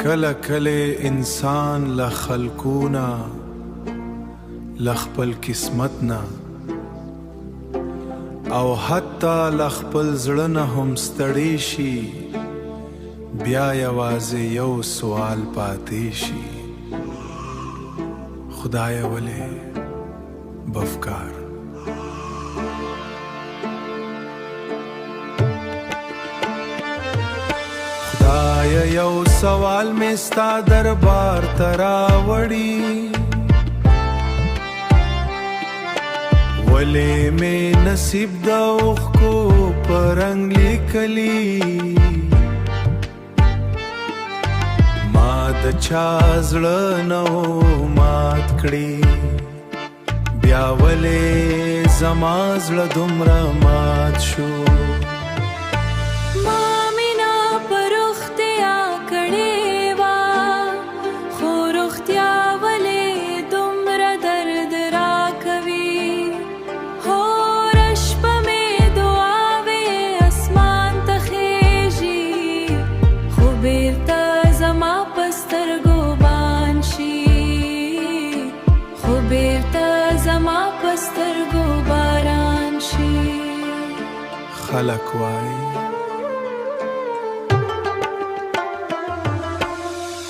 کله کله انسان له خلقونا لخپل قسمت نه او حتی لخپل زړه نه هم ستړی شي بیا یوازې یو سوال پاتې شي خدای ولې بفکار خدای یو سوال می ستا دربار ته راوړي ولې می نصیب د اوښکو په رنګ لیکلي ما د چا زړه نه و مات کړي بیا ولې زما زړه دومره مات شو خلق وای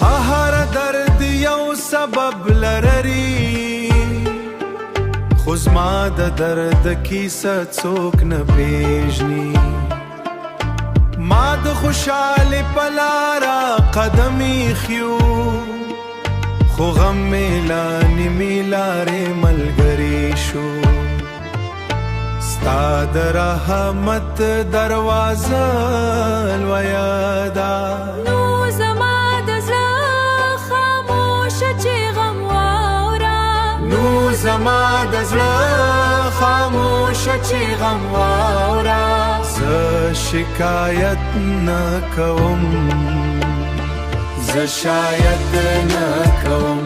هر درد یو سبب لري خو زما د درد کیسه څوک نه پیژني ما د خوشحالۍ په لاره قدم ایښیو خو غم مې لا نیمې لارې ملګری شو ستا د رحمت دروازه لویه ده نو زما د زړه خاموشه چې غم واوره نو زما د زړه خاموشه چې غم واوره زه شکایت نه کوم زه شاید نه کوم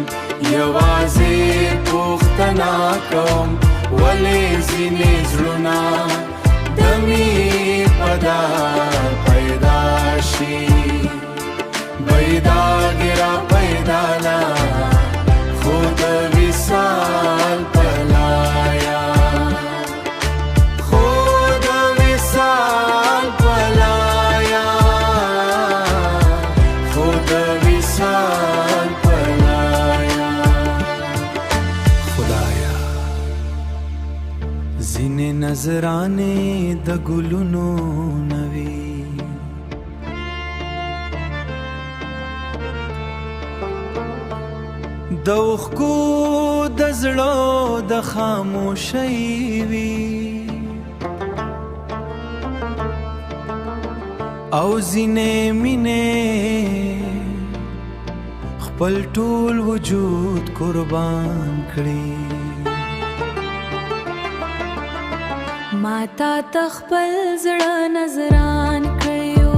یوازې پوښتنه کوم ولې ځینې زړونه د مینې په دار پیدا شي بیداګي را پیدا نه خو د وصال په لایا خو د وصال په لایا خو د وصال په لایا خدایا ځینې نظرانې د ګلونو نوي د اوښکو د زړه د خاموشۍ وي او ځینې مینې خپل ټول وجود قربان کړي ما تا ته خپل زړه نظران کړیو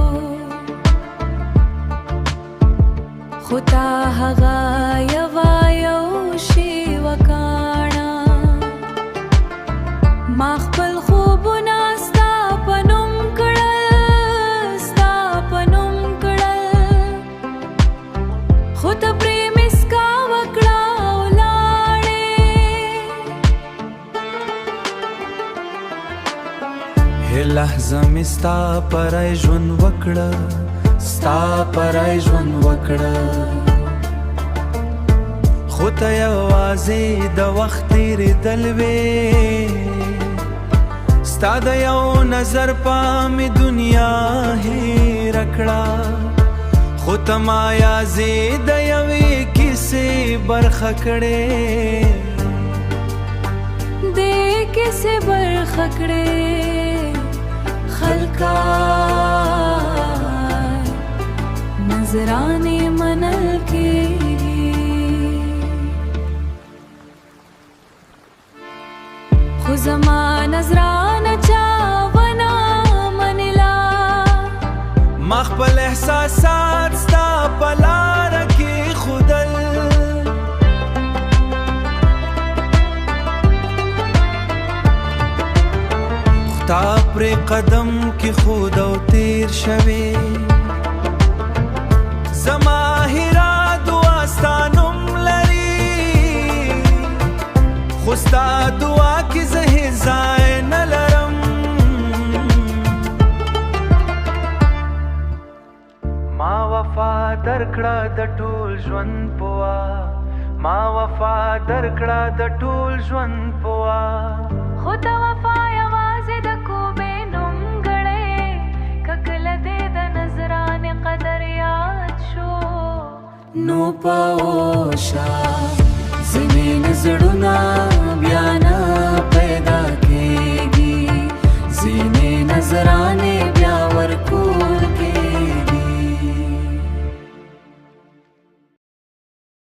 خو تا هغه یو شی وکاڼه ما خپل خوبونه ستا په نوم کړل ستا په نوم کړل خو ته پرې مسکا وکړه لحظه می ستا پرای ژوند وکړه ستا پرای ژوند وکړه خو ته یوازې د وخت تېرېدل وې ستا د یو نظر په مې دنیا هېره کړه خو ته ما یازې د یوې کیسې برخه کړې دې کیسې برخه کړې خلقا نظرانې منل کېږي خو زما نظرانه چا ونه منله ما خپل احساسات ستا په لاره کېښودل تا پرې قدم کې خود او تیر شوي زما ستا دعا کې زه ځای نه لرم ما وفا درکړه د ټول ژوند پوا ما وفا درکړه د ټول ژوند پوا خو ته وفا یوازې د کومې نوم ګڼې ککله دې د نظرانې قدر یاد شو نو پوشا زمین زړونه